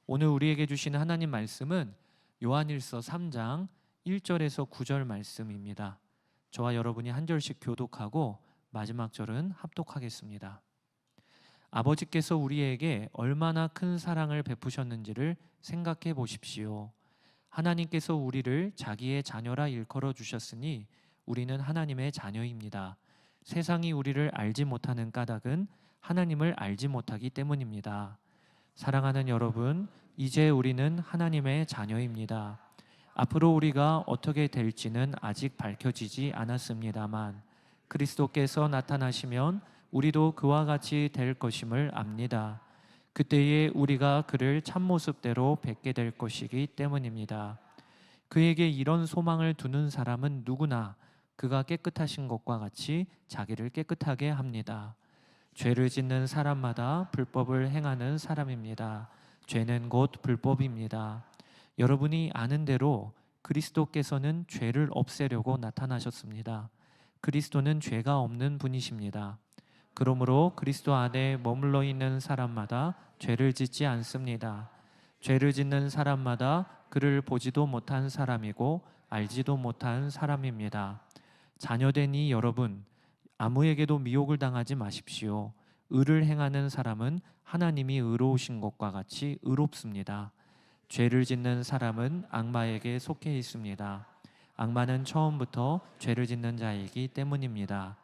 오늘 우리에게 주시는 하나님 말씀은 요한일서 3장 1절에서 9절 말씀입니다. 저와 여러분이 한 절씩 교독하고 마지막 절은 합독하겠습니다. 아버지께서 우리에게 얼마나 큰 사랑을 베푸셨는지를 생각해 보십시오. 하나님께서 우리를 자기의 자녀라 일컬어 주셨으니 우리는 하나님의 자녀입니다. 세상이 우리를 알지 못하는 까닭은 하나님을 알지 못하기 때문입니다. 사랑하는 여러분, 이제 우리는 하나님의 자녀입니다. 앞으로 우리가 어떻게 될지는 아직 밝혀지지 않았습니다만 그리스도께서 나타나시면 우리도 그와 같이 될 것임을 압니다. 그때에 우리가 그를 참모습대로 뵙게 될 것이기 때문입니다. 그에게 이런 소망을 두는 사람은 누구나 그가 깨끗하신 것과 같이 자기를 깨끗하게 합니다. 죄를 짓는 사람마다 불법을 행하는 사람입니다. 죄는 곧 불법입니다. 여러분이 아는 대로 그리스도께서는 죄를 없애려고 나타나셨습니다. 그리스도는 죄가 없는 분이십니다. 그러므로 그리스도 안에 머물러 있는 사람마다 죄를 짓지 않습니다. 죄를 짓는 사람마다 그를 보지도 못한 사람이고 알지도 못한 사람입니다. 자녀되니 여러분, 아무에게도 미혹을 당하지 마십시오. 의를 행하는 사람은 하나님이 의로우신 것과 같이 의롭습니다. 죄를 짓는 사람은 악마에게 속해 있습니다. 악마는 처음부터 죄를 짓는 자이기 때문입니다.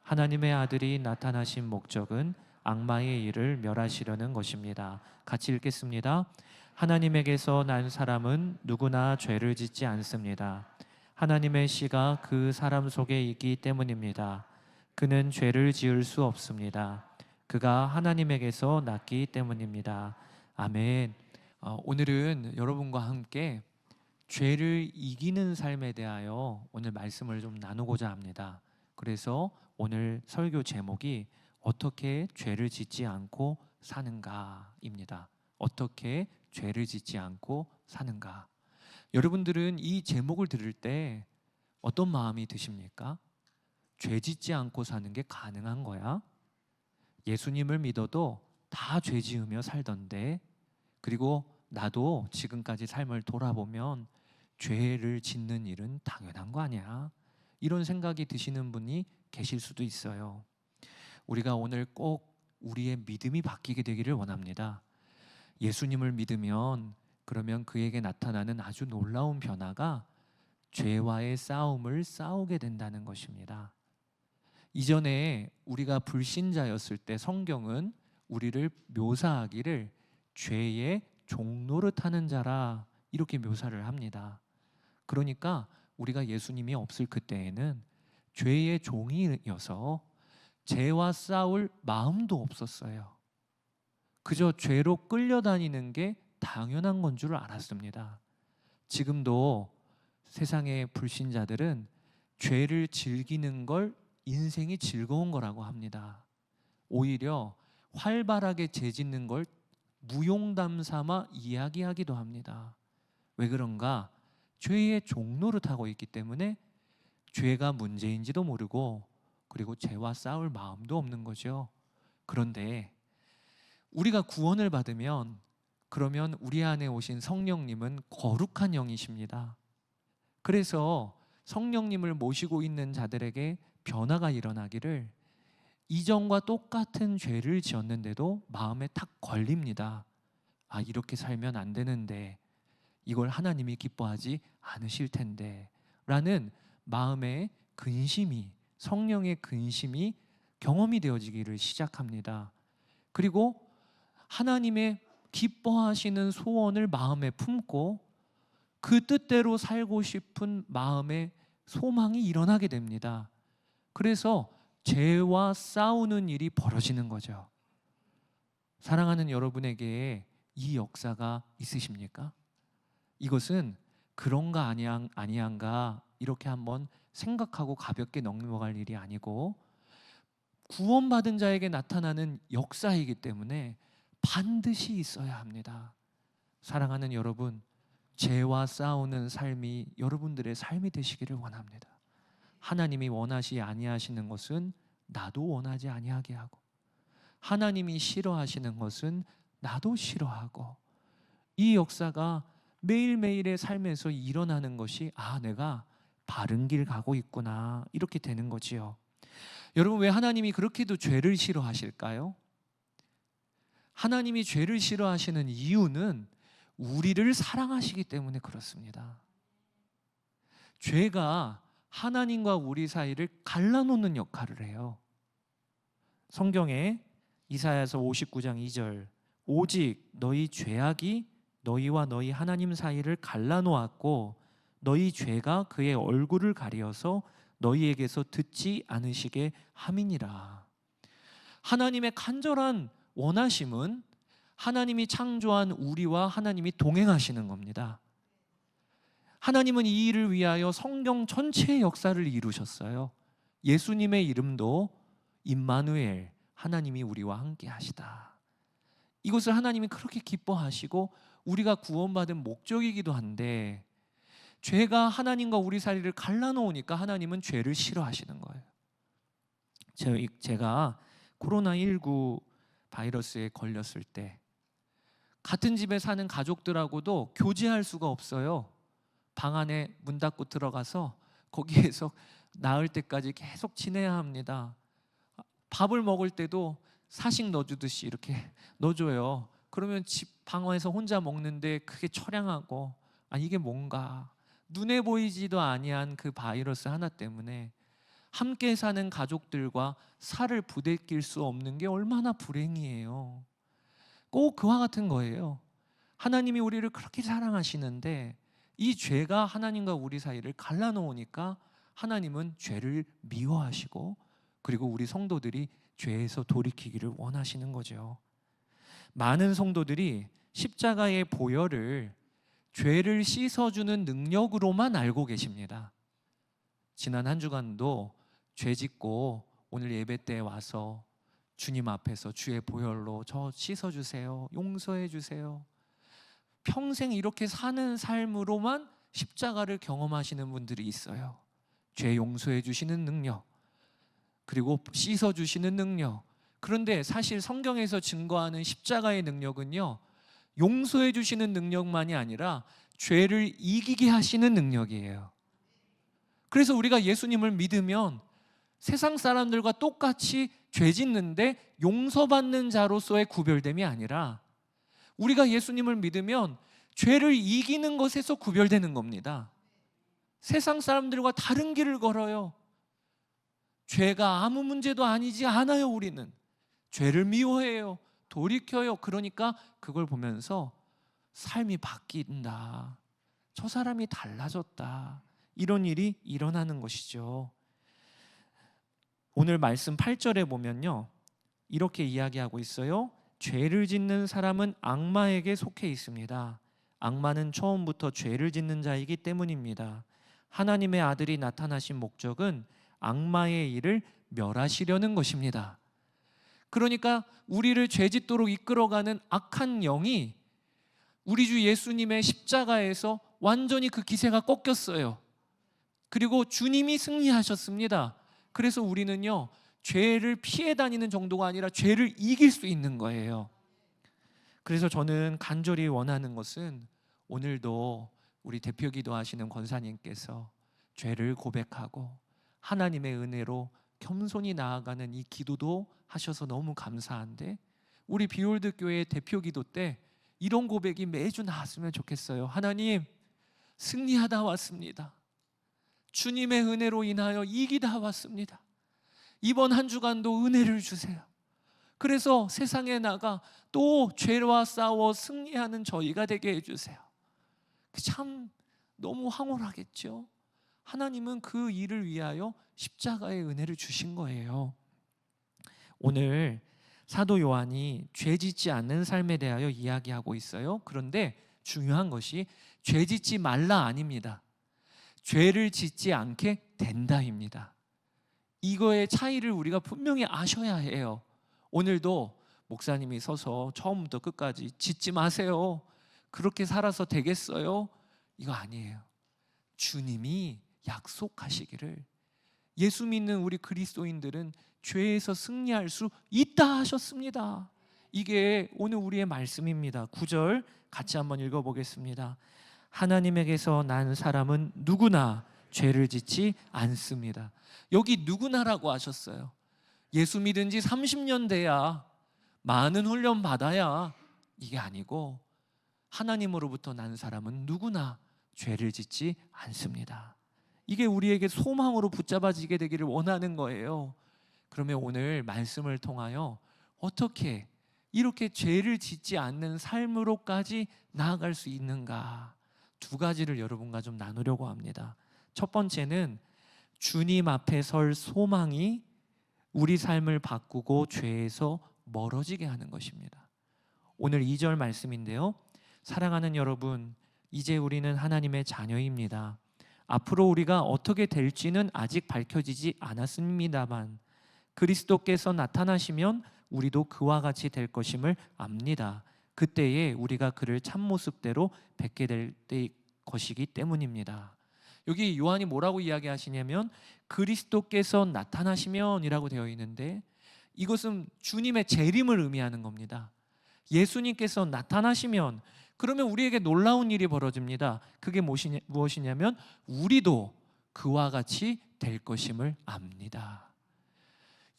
하나님의 아들이 나타나신 목적은 악마의 일을 멸하시려는 것입니다. 같이 읽겠습니다. 하나님에게서 난 사람은 누구나 죄를 짓지 않습니다. 하나님의 씨가 그 사람 속에 있기 때문입니다. 그는 죄를 지을 수 없습니다. 그가 하나님에게서 났기 때문입니다. 아멘. 오늘은 여러분과 함께 죄를 이기는 삶에 대하여 오늘 말씀을 좀 나누고자 합니다. 그래서 오늘 설교 제목이 어떻게 죄를 짓지 않고 사는가입니다. 어떻게 죄를 짓지 않고 사는가. 여러분들은 이 제목을 들을 때 어떤 마음이 드십니까? 죄 짓지 않고 사는 게 가능한 거야? 예수님을 믿어도 다 죄 지으며 살던데, 그리고 나도 지금까지 삶을 돌아보면 죄를 짓는 일은 당연한 거 아니야? 이런 생각이 드시는 분이 계실 수도 있어요. 우리가 오늘 꼭 우리의 믿음이 바뀌게 되기를 원합니다. 예수님을 믿으면 그러면 그에게 나타나는 아주 놀라운 변화가 죄와의 싸움을 싸우게 된다는 것입니다. 이전에 우리가 불신자였을 때 성경은 우리를 묘사하기를 죄의 종노릇하는 자라 이렇게 묘사를 합니다. 그러니까 우리가 예수님이 없을 그때에는 죄의 종이어서 죄와 싸울 마음도 없었어요. 그저 죄로 끌려다니는 게 당연한 건 줄 알았습니다. 지금도 세상의 불신자들은 죄를 즐기는 걸 인생이 즐거운 거라고 합니다. 오히려 활발하게 죄 짓는 걸 무용담 삼아 이야기하기도 합니다. 왜 그런가? 죄의 종노릇하고 있기 때문에 죄가 문제인지도 모르고 그리고 죄와 싸울 마음도 없는 거죠. 그런데 우리가 구원을 받으면 그러면 우리 안에 오신 성령님은 거룩한 영이십니다. 그래서 성령님을 모시고 있는 자들에게 변화가 일어나기를 이전과 똑같은 죄를 지었는데도 마음에 탁 걸립니다. 아, 이렇게 살면 안 되는데, 이걸 하나님이 기뻐하지 않으실 텐데 라는 마음의 근심이, 성령의 근심이 경험이 되어지기를 시작합니다. 그리고 하나님의 기뻐하시는 소원을 마음에 품고 그 뜻대로 살고 싶은 마음의 소망이 일어나게 됩니다. 그래서 죄와 싸우는 일이 벌어지는 거죠. 사랑하는 여러분에게 이 역사가 있으십니까? 이것은 그런가 아니한가 이렇게 한번 생각하고 가볍게 넘어갈 일이 아니고 구원받은 자에게 나타나는 역사이기 때문에 반드시 있어야 합니다. 사랑하는 여러분, 죄와 싸우는 삶이 여러분들의 삶이 되시기를 원합니다. 하나님이 원하시 아니하시는 것은 나도 원하지 아니하게 하고, 하나님이 싫어하시는 것은 나도 싫어하고, 이 역사가 매일매일의 삶에서 일어나는 것이 내가 바른 길 가고 있구나, 이렇게 되는 거지요. 여러분, 왜 하나님이 그렇게도 죄를 싫어하실까요? 하나님이 죄를 싫어하시는 이유는 우리를 사랑하시기 때문에 그렇습니다. 죄가 하나님과 우리 사이를 갈라놓는 역할을 해요. 성경에 이사야서 59장 2절, 오직 너희 죄악이 너희와 너희 하나님 사이를 갈라놓았고 너희 죄가 그의 얼굴을 가리어서 너희에게서 듣지 않으시게 함이니라. 하나님의 간절한 원하심은 하나님이 창조한 우리와 하나님이 동행하시는 겁니다. 하나님은 이 일을 위하여 성경 전체의 역사를 이루셨어요. 예수님의 이름도 임마누엘, 하나님이 우리와 함께 하시다. 이것을 하나님이 그렇게 기뻐하시고 우리가 구원받은 목적이기도 한데, 죄가 하나님과 우리 사이를 갈라놓으니까 하나님은 죄를 싫어하시는 거예요. 제가 코로나19 바이러스에 걸렸을 때 같은 집에 사는 가족들하고도 교제할 수가 없어요. 방 안에 문 닫고 들어가서 거기에서 나을 때까지 계속 지내야 합니다. 밥을 먹을 때도 사식 넣어주듯이 이렇게 넣어줘요. 그러면 집 방에서 혼자 먹는데 그게 처량하고, 이게 뭔가 눈에 보이지도 아니한 그 바이러스 하나 때문에 함께 사는 가족들과 살을 부대낄 수 없는 게 얼마나 불행이에요. 꼭 그와 같은 거예요. 하나님이 우리를 그렇게 사랑하시는데 이 죄가 하나님과 우리 사이를 갈라놓으니까 하나님은 죄를 미워하시고, 그리고 우리 성도들이 죄에서 돌이키기를 원하시는 거죠. 많은 성도들이 십자가의 보혈을 죄를 씻어주는 능력으로만 알고 계십니다. 지난 한 주간도 죄 짓고 오늘 예배 때 와서 주님 앞에서 주의 보혈로 저 씻어주세요, 용서해주세요, 평생 이렇게 사는 삶으로만 십자가를 경험하시는 분들이 있어요. 죄 용서해 주시는 능력, 그리고 씻어 주시는 능력. 그런데 사실 성경에서 증거하는 십자가의 능력은요, 용서해 주시는 능력만이 아니라 죄를 이기게 하시는 능력이에요. 그래서 우리가 예수님을 믿으면 세상 사람들과 똑같이 죄 짓는데 용서받는 자로서의 구별됨이 아니라, 우리가 예수님을 믿으면 죄를 이기는 것에서 구별되는 겁니다. 세상 사람들과 다른 길을 걸어요. 죄가 아무 문제도 아니지 않아요. 우리는 죄를 미워해요, 돌이켜요. 그러니까 그걸 보면서 삶이 바뀐다, 저 사람이 달라졌다, 이런 일이 일어나는 것이죠. 오늘 말씀 8절에 보면요, 이렇게 이야기하고 있어요. 죄를 짓는 사람은 악마에게 속해 있습니다. 악마는 처음부터 죄를 짓는 자이기 때문입니다. 하나님의 아들이 나타나신 목적은 악마의 일을 멸하시려는 것입니다. 그러니까 우리를 죄 짓도록 이끌어가는 악한 영이 우리 주 예수님의 십자가에서 완전히 그 기세가 꺾였어요. 그리고 주님이 승리하셨습니다. 그래서 우리는요, 죄를 피해 다니는 정도가 아니라 죄를 이길 수 있는 거예요. 그래서 저는 간절히 원하는 것은 오늘도 우리 대표 기도하시는 권사님께서 죄를 고백하고 하나님의 은혜로 겸손히 나아가는 이 기도도 하셔서 너무 감사한데, 우리 비올드 교회 대표 기도 때 이런 고백이 매주 나왔으면 좋겠어요. 하나님, 승리하다 왔습니다. 주님의 은혜로 인하여 이기다 왔습니다. 이번 한 주간도 은혜를 주세요. 그래서 세상에 나가 또 죄와 싸워 승리하는 저희가 되게 해주세요. 참 너무 황홀하겠죠. 하나님은 그 일을 위하여 십자가의 은혜를 주신 거예요. 오늘 사도 요한이 죄 짓지 않는 삶에 대하여 이야기하고 있어요. 그런데 중요한 것이 죄 짓지 말라 아닙니다. 죄를 짓지 않게 된다입니다. 이거의 차이를 우리가 분명히 아셔야 해요. 오늘도 목사님이 서서 처음부터 끝까지 짓지 마세요, 그렇게 살아서 되겠어요, 이거 아니에요. 주님이 약속하시기를 예수 믿는 우리 그리스도인들은 죄에서 승리할 수 있다 하셨습니다. 이게 오늘 우리의 말씀입니다. 9절 같이 한번 읽어보겠습니다. 하나님에게서 난 사람은 누구나 죄를 짓지 않습니다. 여기 누구나라고 하셨어요. 예수 믿은 지 30년 돼야, 많은 훈련 받아야, 이게 아니고 하나님으로부터 난 사람은 누구나 죄를 짓지 않습니다. 이게 우리에게 소망으로 붙잡아지게 되기를 원하는 거예요. 그러면 오늘 말씀을 통하여 어떻게 이렇게 죄를 짓지 않는 삶으로까지 나아갈 수 있는가, 두 가지를 여러분과 좀 나누려고 합니다. 첫 번째는 주님 앞에 설 소망이 우리 삶을 바꾸고 죄에서 멀어지게 하는 것입니다. 오늘 2절 말씀인데요, 사랑하는 여러분, 이제 우리는 하나님의 자녀입니다. 앞으로 우리가 어떻게 될지는 아직 밝혀지지 않았습니다만 그리스도께서 나타나시면 우리도 그와 같이 될 것임을 압니다. 그때에 우리가 그를 참모습대로 뵙게 될 것이기 때문입니다. 여기 요한이 뭐라고 이야기하시냐면 그리스도께서 나타나시면 이라고 되어 있는데, 이것은 주님의 재림을 의미하는 겁니다. 예수님께서 나타나시면 그러면 우리에게 놀라운 일이 벌어집니다. 그게 무엇이냐면 우리도 그와 같이 될 것임을 압니다.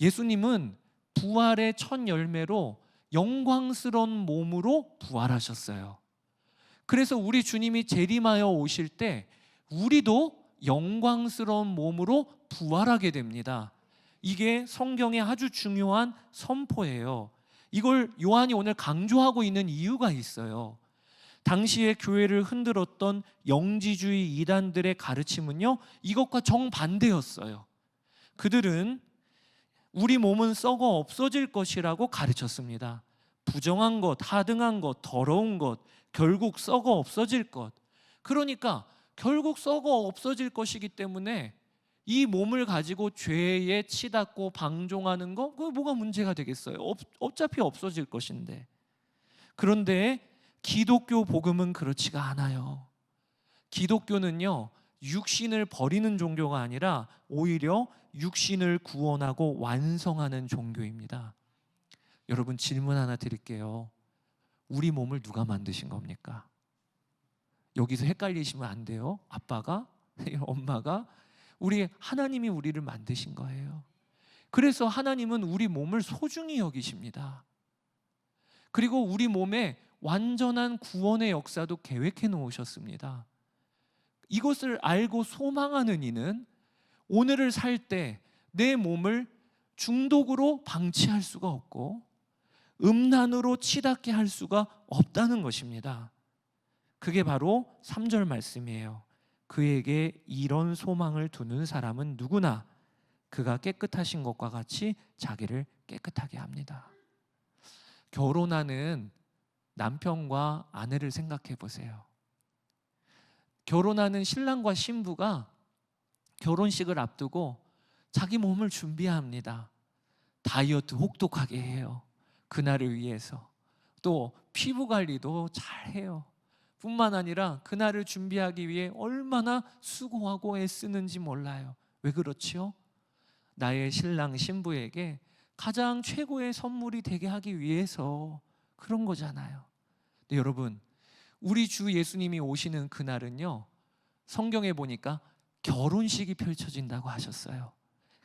예수님은 부활의 첫 열매로 영광스러운 몸으로 부활하셨어요. 그래서 우리 주님이 재림하여 오실 때 우리도 영광스러운 몸으로 부활하게 됩니다. 이게 성경의 아주 중요한 선포예요. 이걸 요한이 오늘 강조하고 있는 이유가 있어요. 당시에 교회를 흔들었던 영지주의 이단들의 가르침은요, 이것과 정반대였어요. 그들은 우리 몸은 썩어 없어질 것이라고 가르쳤습니다. 부정한 것, 하등한 것, 더러운 것, 결국 썩어 없어질 것. 그러니까 결국 썩어 없어질 것이기 때문에 이 몸을 가지고 죄에 치닫고 방종하는 거, 그거 뭐가 문제가 되겠어요? 어차피 없어질 것인데. 그런데 기독교 복음은 그렇지가 않아요. 기독교는요, 육신을 버리는 종교가 아니라 오히려 육신을 구원하고 완성하는 종교입니다. 여러분, 질문 하나 드릴게요. 우리 몸을 누가 만드신 겁니까? 여기서 헷갈리시면 안 돼요. 아빠가? 엄마가? 하나님이 우리를 만드신 거예요. 그래서 하나님은 우리 몸을 소중히 여기십니다. 그리고 우리 몸에 완전한 구원의 역사도 계획해 놓으셨습니다. 이것을 알고 소망하는 이는 오늘을 살 때 내 몸을 중독으로 방치할 수가 없고 음란으로 치닫게 할 수가 없다는 것입니다. 그게 바로 3절 말씀이에요. 그에게 이런 소망을 두는 사람은 누구나 그가 깨끗하신 것과 같이 자기를 깨끗하게 합니다. 결혼하는 남편과 아내를 생각해 보세요. 결혼하는 신랑과 신부가 결혼식을 앞두고 자기 몸을 준비합니다. 다이어트 혹독하게 해요. 그날을 위해서. 또 피부 관리도 잘 해요. 뿐만 아니라 그날을 준비하기 위해 얼마나 수고하고 애쓰는지 몰라요. 왜 그렇지요? 나의 신랑 신부에게 가장 최고의 선물이 되게 하기 위해서 그런 거잖아요. 근데 여러분, 우리 주 예수님이 오시는 그날은요, 성경에 보니까 결혼식이 펼쳐진다고 하셨어요.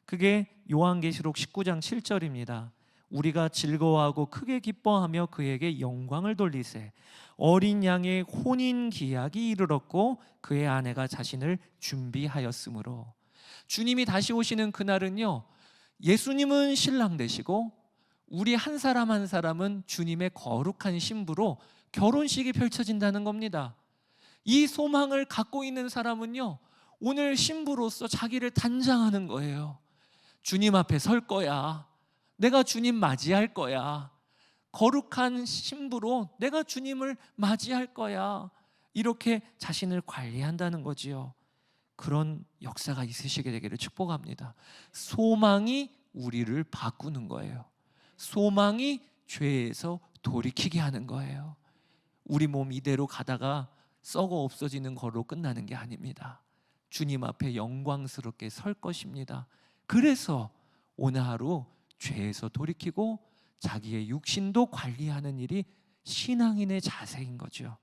그게 요한계시록 19장 7절입니다. 우리가 즐거워하고 크게 기뻐하며 그에게 영광을 돌리세. 어린 양의 혼인 기약이 이르렀고 그의 아내가 자신을 준비하였으므로. 주님이 다시 오시는 그날은요, 예수님은 신랑 되시고 우리 한 사람 한 사람은 주님의 거룩한 신부로 결혼식이 펼쳐진다는 겁니다. 이 소망을 갖고 있는 사람은요, 오늘 신부로서 자기를 단장하는 거예요. 주님 앞에 설 거야. 내가 주님 맞이할 거야. 거룩한 신부로 내가 주님을 맞이할 거야. 이렇게 자신을 관리한다는 거지요. 그런 역사가 있으시게 되기를 축복합니다. 소망이 우리를 바꾸는 거예요. 소망이 죄에서 돌이키게 하는 거예요. 우리 몸 이대로 가다가 썩어 없어지는 걸로 끝나는 게 아닙니다. 주님 앞에 영광스럽게 설 것입니다. 그래서 오늘 하루 죄에서 돌이키고 자기의 육신도 관리하는 일이 신앙인의 자세인 거죠.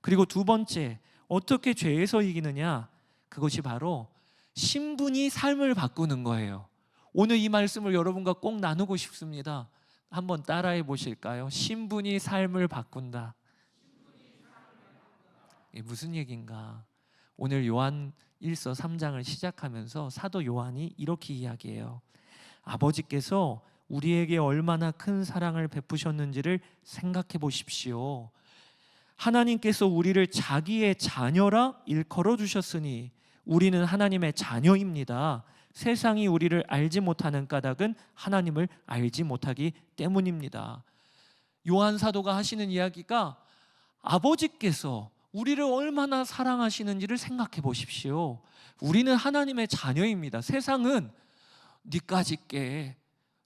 그리고 두 번째, 어떻게 죄에서 이기느냐? 그것이 바로 신분이 삶을 바꾸는 거예요. 오늘 이 말씀을 여러분과 꼭 나누고 싶습니다. 한번 따라해 보실까요? 신분이 삶을 바꾼다. 이게 무슨 얘기인가? 오늘 요한 1서 3장을 시작하면서 사도 요한이 이렇게 이야기해요. 아버지께서 우리에게 얼마나 큰 사랑을 베푸셨는지를 생각해 보십시오. 하나님께서 우리를 자기의 자녀라 일컬어 주셨으니 우리는 하나님의 자녀입니다. 세상이 우리를 알지 못하는 까닭은 하나님을 알지 못하기 때문입니다. 요한 사도가 하시는 이야기가 아버지께서 우리를 얼마나 사랑하시는지를 생각해 보십시오. 우리는 하나님의 자녀입니다. 세상은 니까짓 게,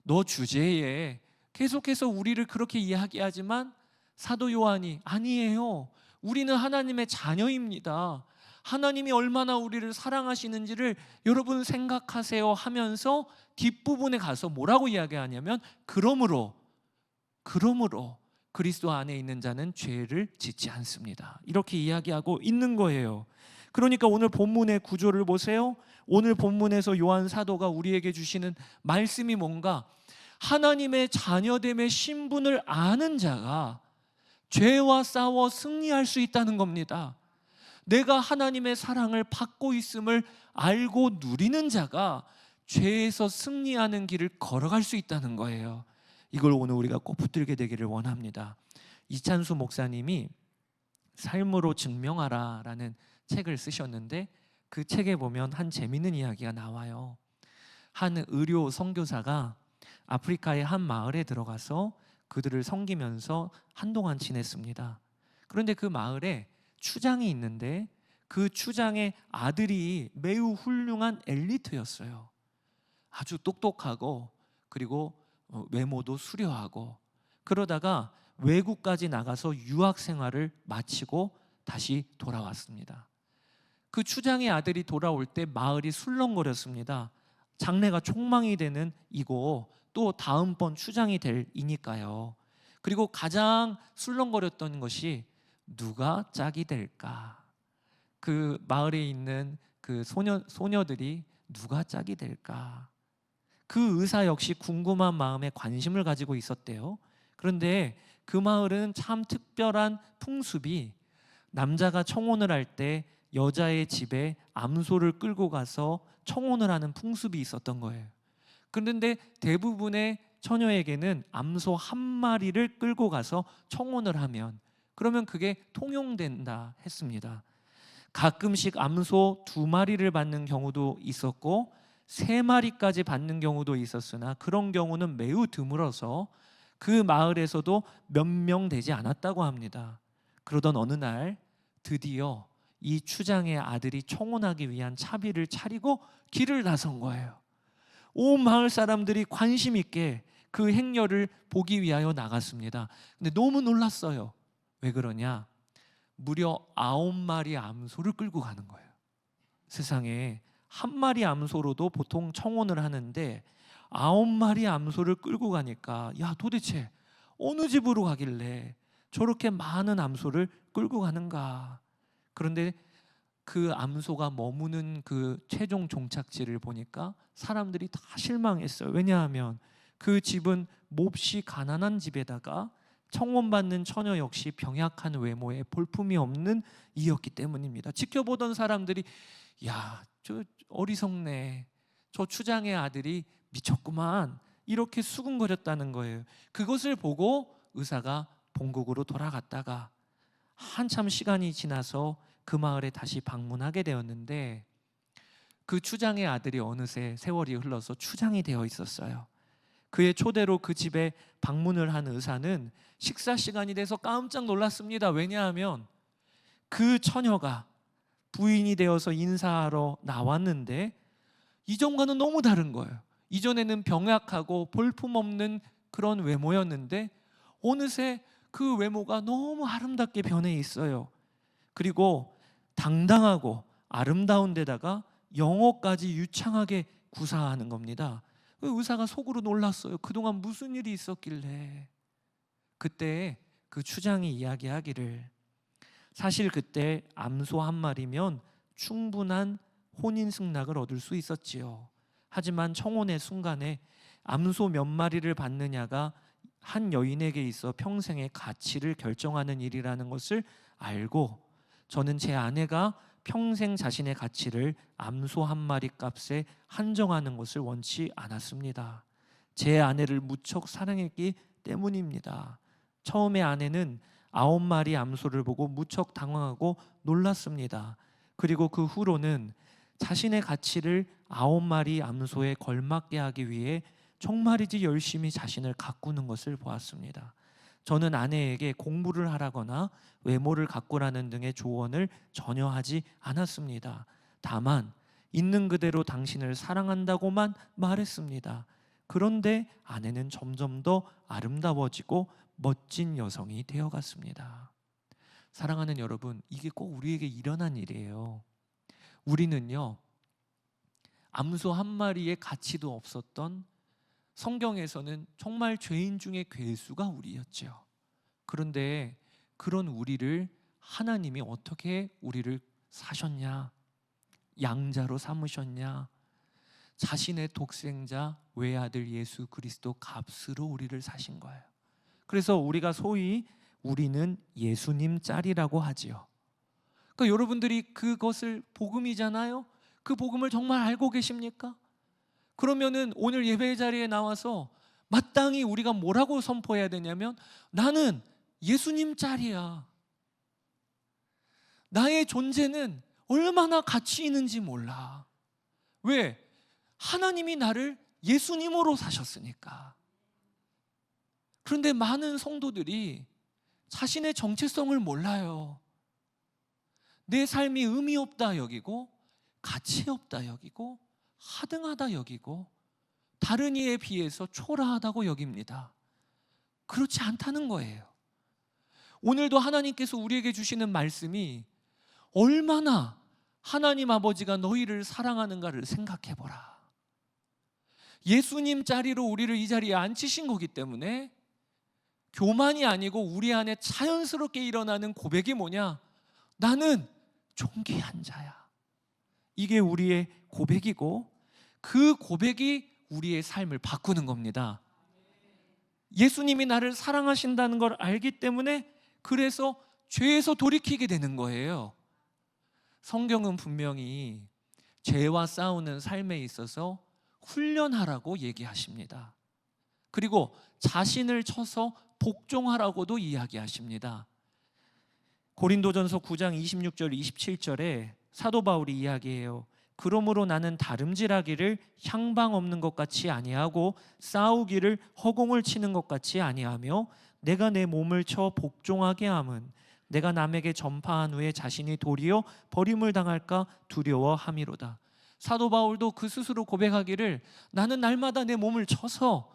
너 주제에 계속해서 우리를 그렇게 이야기하지만 사도 요한이 아니에요. 우리는 하나님의 자녀입니다. 하나님이 얼마나 우리를 사랑하시는지를 여러분 생각하세요 하면서 뒷부분에 가서 뭐라고 이야기하냐면 그러므로 그리스도 안에 있는 자는 죄를 짓지 않습니다. 이렇게 이야기하고 있는 거예요. 그러니까 오늘 본문의 구조를 보세요. 오늘 본문에서 요한 사도가 우리에게 주시는 말씀이 뭔가, 하나님의 자녀됨의 신분을 아는 자가 죄와 싸워 승리할 수 있다는 겁니다. 내가 하나님의 사랑을 받고 있음을 알고 누리는 자가 죄에서 승리하는 길을 걸어갈 수 있다는 거예요. 이걸 오늘 우리가 꼭 붙들게 되기를 원합니다. 이찬수 목사님이 삶으로 증명하라 라는 책을 쓰셨는데 그 책에 보면 한 재미있는 이야기가 나와요. 한 의료 선교사가 아프리카의 한 마을에 들어가서 그들을 섬기면서 한동안 지냈습니다. 그런데 그 마을에 추장이 있는데 그 추장의 아들이 매우 훌륭한 엘리트였어요. 아주 똑똑하고 그리고 외모도 수려하고, 그러다가 외국까지 나가서 유학 생활을 마치고 다시 돌아왔습니다. 그 추장의 아들이 돌아올 때 마을이 술렁거렸습니다. 장래가 촉망이 되는 이고 또 다음번 추장이 될 이니까요. 그리고 가장 술렁거렸던 것이 누가 짝이 될까? 그 마을에 있는 그 소녀들이 누가 짝이 될까? 그 의사 역시 궁금한 마음에 관심을 가지고 있었대요. 그런데 그 마을은 참 특별한 풍습이, 남자가 청혼을 할 때 여자의 집에 암소를 끌고 가서 청혼을 하는 풍습이 있었던 거예요. 그런데 대부분의 처녀에게는 암소 한 마리를 끌고 가서 청혼을 하면 그러면 그게 통용된다 했습니다. 가끔씩 암소 2마리를 받는 경우도 있었고 3마리까지 받는 경우도 있었으나 그런 경우는 매우 드물어서 그 마을에서도 몇 명 되지 않았다고 합니다. 그러던 어느 날 드디어 이 추장의 아들이 청혼하기 위한 차비를 차리고 길을 나선 거예요. 온 마을 사람들이 관심 있게 그 행렬을 보기 위하여 나갔습니다. 근데 너무 놀랐어요. 왜 그러냐? 무려 9마리 암소를 끌고 가는 거예요. 세상에, 한 마리 암소로도 보통 청혼을 하는데 9마리 암소를 끌고 가니까 야, 도대체 어느 집으로 가길래 저렇게 많은 암소를 끌고 가는가? 그런데 그 암소가 머무는 그 최종 종착지를 보니까 사람들이 다 실망했어요. 왜냐하면 그 집은 몹시 가난한 집에다가 청혼받는 처녀 역시 병약한 외모에 볼품이 없는 이였기 때문입니다. 지켜보던 사람들이 야, 저 어리석네, 저 추장의 아들이 미쳤구만, 이렇게 수군거렸다는 거예요. 그것을 보고 의사가 본국으로 돌아갔다가 한참 시간이 지나서 그 마을에 다시 방문하게 되었는데 그 추장의 아들이 어느새 세월이 흘러서 추장이 되어 있었어요. 그의 초대로 그 집에 방문을 한 의사는 식사 시간이 돼서 깜짝 놀랐습니다. 왜냐하면 그 처녀가 부인이 되어서 인사하러 나왔는데 이전과는 너무 다른 거예요. 이전에는 병약하고 볼품없는 그런 외모였는데 어느새 그 외모가 너무 아름답게 변해 있어요. 그리고 당당하고 아름다운 데다가 영어까지 유창하게 구사하는 겁니다. 의사가 속으로 놀랐어요. 그동안 무슨 일이 있었길래. 그때 그 추장이 이야기하기를, 사실 그때 암소 한 마리면 충분한 혼인 승낙을 얻을 수 있었지요. 하지만 청혼의 순간에 암소 몇 마리를 받느냐가 한 여인에게 있어 평생의 가치를 결정하는 일이라는 것을 알고, 저는 제 아내가 평생 자신의 가치를 암소 한 마리 값에 한정하는 것을 원치 않았습니다. 제 아내를 무척 사랑했기 때문입니다. 처음에 아내는 9마리 암소를 보고 무척 당황하고 놀랐습니다. 그리고 그 후로는 자신의 가치를 9마리 암소에 걸맞게 하기 위해 정말이지 열심히 자신을 가꾸는 것을 보았습니다. 저는 아내에게 공부를 하라거나 외모를 가꾸라는 등의 조언을 전혀 하지 않았습니다. 다만 있는 그대로 당신을 사랑한다고만 말했습니다. 그런데 아내는 점점 더 아름다워지고 멋진 여성이 되어갔습니다. 사랑하는 여러분, 이게 꼭 우리에게 일어난 일이에요. 우리는요, 암소 한 마리의 가치도 없었던, 성경에서는 정말 죄인 중에 괴수가 우리였죠. 그런데 그런 우리를 하나님이 어떻게 우리를 사셨냐? 양자로 삼으셨냐? 자신의 독생자 외아들 예수 그리스도 값으로 우리를 사신 거예요. 그래서 우리가 소위 우리는 예수님 짤이라고 하지요. 그러니까 여러분들이 그것을 복음이잖아요. 그 복음을 정말 알고 계십니까? 그러면은 오늘 예배 자리에 나와서 마땅히 우리가 뭐라고 선포해야 되냐면, 나는 예수님 짤이야. 나의 존재는 얼마나 가치 있는지 몰라. 왜? 하나님이 나를 예수님으로 사셨으니까. 그런데 많은 성도들이 자신의 정체성을 몰라요. 내 삶이 의미 없다 여기고, 가치 없다 여기고, 하등하다 여기고, 다른 이에 비해서 초라하다고 여깁니다. 그렇지 않다는 거예요. 오늘도 하나님께서 우리에게 주시는 말씀이 얼마나 하나님 아버지가 너희를 사랑하는가를 생각해보라. 예수님 자리로 우리를 이 자리에 앉히신 거기 때문에 교만이 아니고 우리 안에 자연스럽게 일어나는 고백이 뭐냐? 나는 존귀한 자야. 이게 우리의 고백이고, 그 고백이 우리의 삶을 바꾸는 겁니다. 예수님이 나를 사랑하신다는 걸 알기 때문에, 그래서 죄에서 돌이키게 되는 거예요. 성경은 분명히 죄와 싸우는 삶에 있어서 훈련하라고 얘기하십니다. 그리고 자신을 쳐서 복종하라고도 이야기하십니다. 고린도전서 9장 26절 27절에 사도 바울이 이야기해요. 그러므로 나는 다름질하기를 향방 없는 것 같이 아니하고 싸우기를 허공을 치는 것 같이 아니하며, 내가 내 몸을 쳐 복종하게 함은 내가 남에게 전파한 후에 자신이 도리어 버림을 당할까 두려워함이로다. 사도 바울도 그 스스로 고백하기를, 나는 날마다 내 몸을 쳐서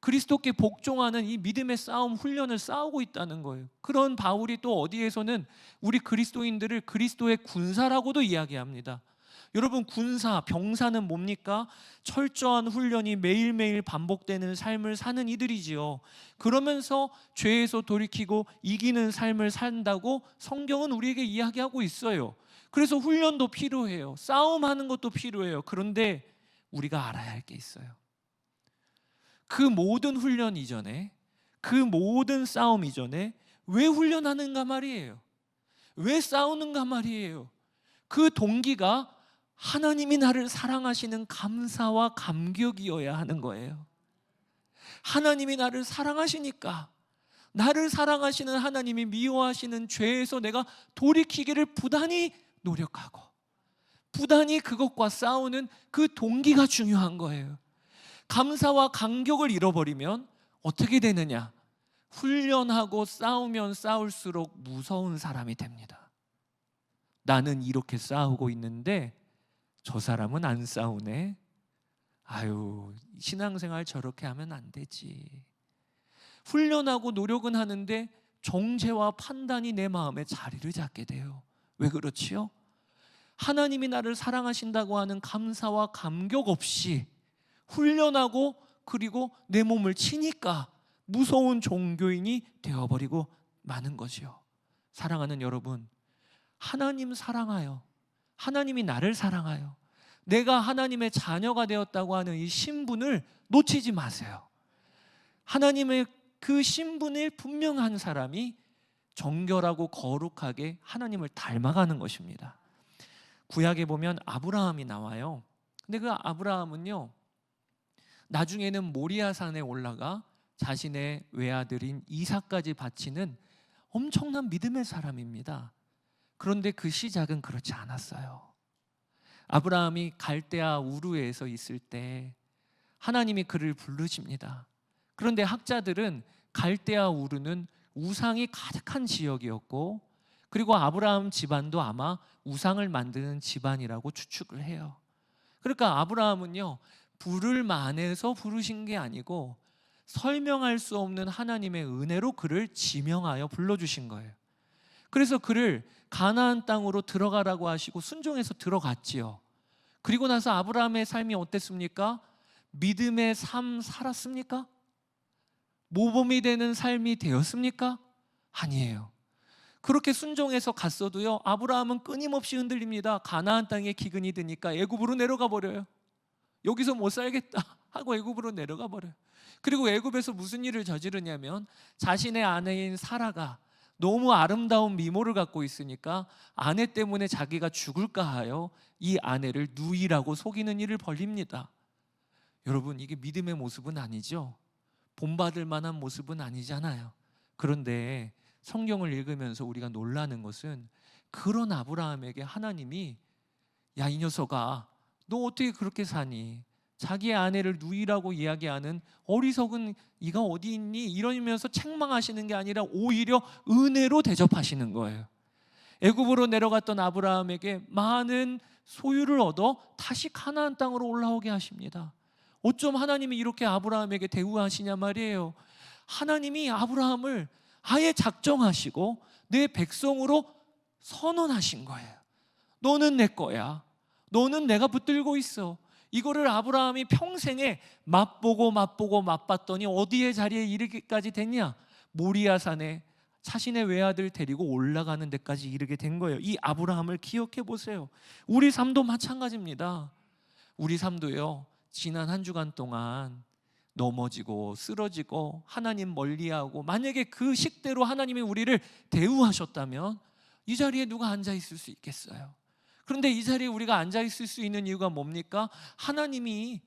그리스도께 복종하는 이 믿음의 싸움 훈련을 싸우고 있다는 거예요. 그런 바울이 또 어디에서는 우리 그리스도인들을 그리스도의 군사라고도 이야기합니다. 여러분, 군사, 병사는 뭡니까? 철저한 훈련이 매일매일 반복되는 삶을 사는 이들이지요. 그러면서 죄에서 돌이키고 이기는 삶을 산다고 성경은 우리에게 이야기하고 있어요. 그래서 훈련도 필요해요. 싸움하는 것도 필요해요. 그런데 우리가 알아야 할 게 있어요. 그 모든 훈련 이전에, 그 모든 싸움 이전에 왜 훈련하는가 말이에요. 왜 싸우는가 말이에요. 그 동기가 하나님이 나를 사랑하시는 감사와 감격이어야 하는 거예요. 하나님이 나를 사랑하시니까, 나를 사랑하시는 하나님이 미워하시는 죄에서 내가 돌이키기를 부단히 노력하고, 부단히 그것과 싸우는 그 동기가 중요한 거예요. 감사와 감격을 잃어버리면 어떻게 되느냐? 훈련하고 싸우면 싸울수록 무서운 사람이 됩니다. 나는 이렇게 싸우고 있는데 저 사람은 안 싸우네. 아유, 신앙생활 저렇게 하면 안 되지. 훈련하고 노력은 하는데 정죄와 판단이 내 마음에 자리를 잡게 돼요. 왜 그렇지요? 하나님이 나를 사랑하신다고 하는 감사와 감격 없이 훈련하고 그리고 내 몸을 치니까 무서운 종교인이 되어버리고 마는 거지요. 사랑하는 여러분, 하나님 사랑하여, 하나님이 나를 사랑하여 내가 하나님의 자녀가 되었다고 하는 이 신분을 놓치지 마세요. 하나님의 그 신분이 분명한 사람이 정결하고 거룩하게 하나님을 닮아가는 것입니다. 구약에 보면 아브라함이 나와요. 근데 그 아브라함은요, 나중에는 모리아산에 올라가 자신의 외아들인 이삭까지 바치는 엄청난 믿음의 사람입니다. 그런데 그 시작은 그렇지 않았어요. 아브라함이 갈대아 우르에서 있을 때 하나님이 그를 부르십니다. 그런데 학자들은 갈대아 우르는 우상이 가득한 지역이었고, 그리고 아브라함 집안도 아마 우상을 만드는 집안이라고 추측을 해요. 그러니까 아브라함은요, 부를 만해서 부르신 게 아니고 설명할 수 없는 하나님의 은혜로 그를 지명하여 불러주신 거예요. 그래서 그를 가나안 땅으로 들어가라고 하시고 순종해서 들어갔지요. 그리고 나서 아브라함의 삶이 어땠습니까? 믿음의 삶 살았습니까? 모범이 되는 삶이 되었습니까? 아니에요. 그렇게 순종해서 갔어도요, 아브라함은 끊임없이 흔들립니다. 가나안 땅에 기근이 드니까 애굽으로 내려가 버려요. 여기서 못 살겠다 하고 애굽으로 내려가 버려요. 그리고 애굽에서 무슨 일을 저지르냐면, 자신의 아내인 사라가 너무 아름다운 미모를 갖고 있으니까 아내 때문에 자기가 죽을까 하여 이 아내를 누이라고 속이는 일을 벌립니다. 여러분, 이게 믿음의 모습은 아니죠. 본받을 만한 모습은 아니잖아요. 그런데 성경을 읽으면서 우리가 놀라는 것은, 그런 아브라함에게 하나님이 야, 이 녀석아, 너 어떻게 그렇게 사니? 자기의 아내를 누이라고 이야기하는 어리석은 이가 어디 있니? 이러면서 책망하시는 게 아니라 오히려 은혜로 대접하시는 거예요. 애굽으로 내려갔던 아브라함에게 많은 소유를 얻어 다시 가나안 땅으로 올라오게 하십니다. 어쩜 하나님이 이렇게 아브라함에게 대우하시냐 말이에요. 하나님이 아브라함을 아예 작정하시고 내 백성으로 선언하신 거예요. 너는 내 거야. 너는 내가 붙들고 있어. 이거를 아브라함이 평생에 맛봤더니 어디에 자리에 이르기까지 됐냐? 모리아산에 자신의 외아들 데리고 올라가는 데까지 이르게 된 거예요. 이 아브라함을 기억해 보세요. 우리 삶도 마찬가지입니다. 우리 삶도요, 지난 한 주간 동안 넘어지고 쓰러지고 하나님 멀리하고, 만약에 그 식대로 하나님이 우리를 대우하셨다면 이 자리에 누가 앉아 있을 수 있겠어요? 그런데 이 자리에 우리가 앉아 있을 수 있는 이유가 뭡니까? 하나님이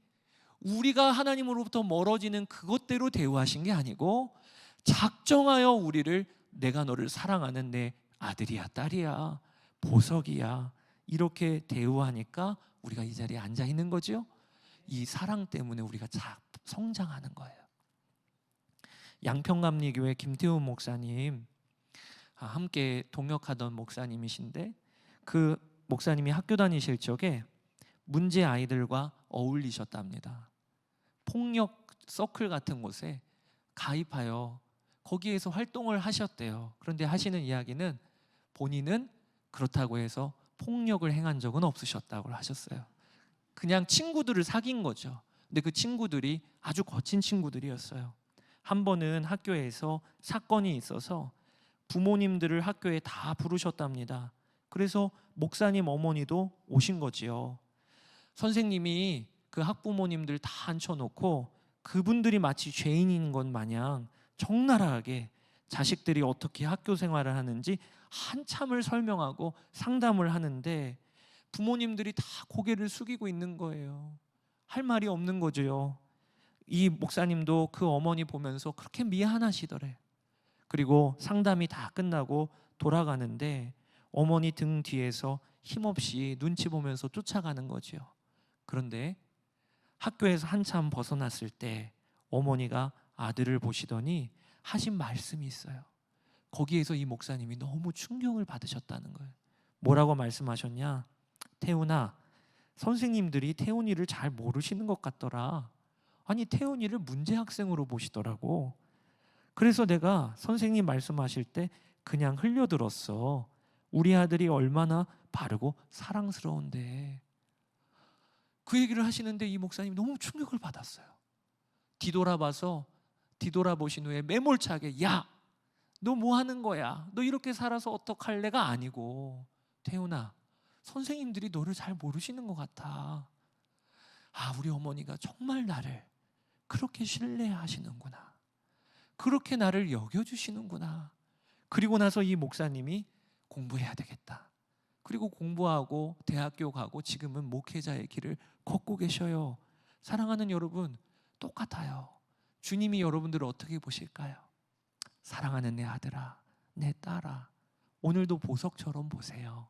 우리가 하나님으로부터 멀어지는 그것대로 대우하신 게 아니고, 작정하여 우리를 내가 너를 사랑하는 내 아들이야, 딸이야, 보석이야, 이렇게 대우하니까 우리가 이 자리에 앉아 있는 거죠. 이 사랑 때문에 우리가 성장하는 거예요. 양평감리교회 김태훈 목사님, 함께 동역하던 목사님이신데, 그 목사님이 학교 다니실 적에 문제 아이들과 어울리셨답니다. 폭력 서클 같은 곳에 가입하여 거기에서 활동을 하셨대요. 그런데 하시는 이야기는 본인은 그렇다고 해서 폭력을 행한 적은 없으셨다고 하셨어요. 그냥 친구들을 사귄 거죠. 근데 그 친구들이 아주 거친 친구들이었어요. 한 번은 학교에서 사건이 있어서 부모님들을 학교에 다 부르셨답니다. 그래서 목사님 어머니도 오신 거지요. 선생님이 그 학부모님들 다 앉혀놓고 그분들이 마치 죄인인 것 마냥 적나라하게 자식들이 어떻게 학교 생활을 하는지 한참을 설명하고 상담을 하는데, 부모님들이 다 고개를 숙이고 있는 거예요. 할 말이 없는 거죠. 이 목사님도 그 어머니 보면서 그렇게 미안하시더래. 그리고 상담이 다 끝나고 돌아가는데 어머니 등 뒤에서 힘없이 눈치 보면서 쫓아가는 거죠. 그런데 학교에서 한참 벗어났을 때 어머니가 아들을 보시더니 하신 말씀이 있어요. 거기에서 이 목사님이 너무 충격을 받으셨다는 거예요. 뭐라고 말씀하셨냐? 태훈아, 선생님들이 태훈이를 잘 모르시는 것 같더라. 아니, 태훈이를 문제 학생으로 보시더라고. 그래서 내가 선생님 말씀하실 때 그냥 흘려들었어. 우리 아들이 얼마나 바르고 사랑스러운데. 그 얘기를 하시는데 이 목사님이 너무 충격을 받았어요. 뒤돌아보신 후에 매몰차게, 야, 너 뭐 하는 거야? 너 이렇게 살아서 어떡할래가 아니고, 태훈아, 선생님들이 너를 잘 모르시는 것 같아. 아, 우리 어머니가 정말 나를 그렇게 신뢰하시는구나. 그렇게 나를 여겨주시는구나. 그리고 나서 이 목사님이 공부해야 되겠다. 그리고 공부하고 대학교 가고 지금은 목회자의 길을 걷고 계셔요. 사랑하는 여러분, 똑같아요. 주님이 여러분들을 어떻게 보실까요? 사랑하는 내 아들아, 내 딸아, 오늘도 보석처럼 보세요.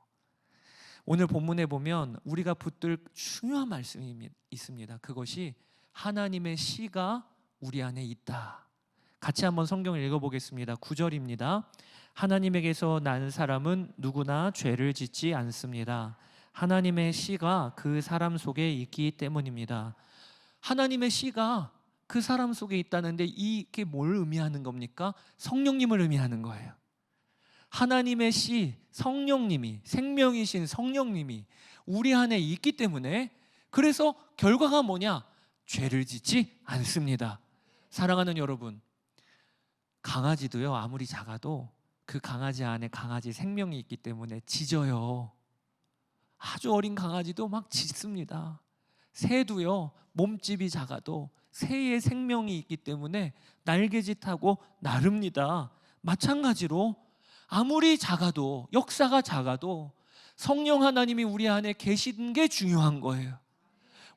오늘 본문에 보면 우리가 붙들 중요한 말씀이 있습니다. 그것이 하나님의 씨가 우리 안에 있다. 같이 한번 성경을 읽어보겠습니다. 9절입니다. 하나님에게서 난 사람은 누구나 죄를 짓지 않습니다. 하나님의 씨가 그 사람 속에 있기 때문입니다. 하나님의 씨가 그 사람 속에 있다는데 이게 뭘 의미하는 겁니까? 성령님을 의미하는 거예요. 하나님의 씨, 성령님이, 생명이신 성령님이 우리 안에 있기 때문에, 그래서 결과가 뭐냐? 죄를 짓지 않습니다. 사랑하는 여러분, 강아지도요, 아무리 작아도 그 강아지 안에 강아지 생명이 있기 때문에 짖어요. 아주 어린 강아지도 막 짖습니다. 새도요, 몸집이 작아도 새의 생명이 있기 때문에 날개짓하고 나릅니다. 마찬가지로 아무리 작아도, 역사가 작아도 성령 하나님이 우리 안에 계신 게 중요한 거예요.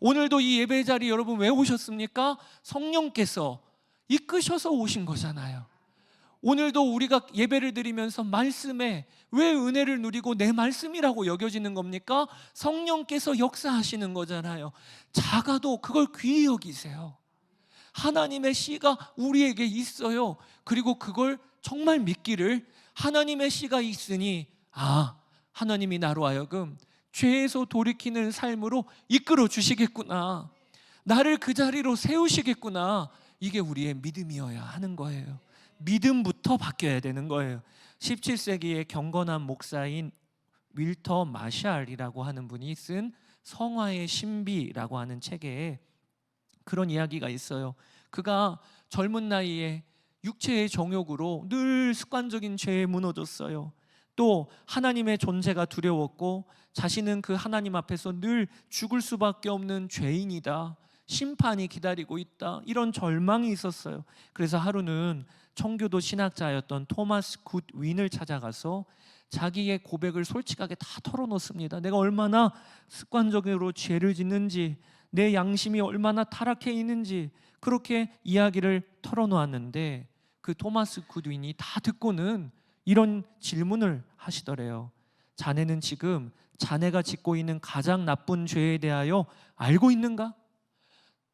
오늘도 이 예배 자리 여러분 왜 오셨습니까? 성령께서 이끄셔서 오신 거잖아요. 오늘도 우리가 예배를 드리면서 말씀에 왜 은혜를 누리고 내 말씀이라고 여겨지는 겁니까? 성령께서 역사하시는 거잖아요. 작아도 그걸 귀히 여기세요. 하나님의 씨가 우리에게 있어요. 그리고 그걸 정말 믿기를, 하나님의 씨가 있으니 하나님이 나로 하여금 죄에서 돌이키는 삶으로 이끌어 주시겠구나, 나를 그 자리로 세우시겠구나, 이게 우리의 믿음이어야 하는 거예요. 믿음부터 바뀌어야 되는 거예요. 17세기의 경건한 목사인 윌터 마샬이라고 하는 분이 쓴 성화의 신비라고 하는 책에 그런 이야기가 있어요. 그가 젊은 나이에 육체의 정욕으로 늘 습관적인 죄에 무너졌어요. 또 하나님의 존재가 두려웠고 자신은 그 하나님 앞에서 늘 죽을 수밖에 없는 죄인이다, 심판이 기다리고 있다, 이런 절망이 있었어요. 그래서 하루는 청교도 신학자였던 토마스 굿 윈을 찾아가서 자기의 고백을 솔직하게 다 털어놓습니다. 내가 얼마나 습관적으로 죄를 짓는지, 내 양심이 얼마나 타락해 있는지 그렇게 이야기를 털어놓았는데, 그 토마스 굿 윈이 다 듣고는 이런 질문을 하시더래요. 자네는 지금 자네가 짓고 있는 가장 나쁜 죄에 대하여 알고 있는가?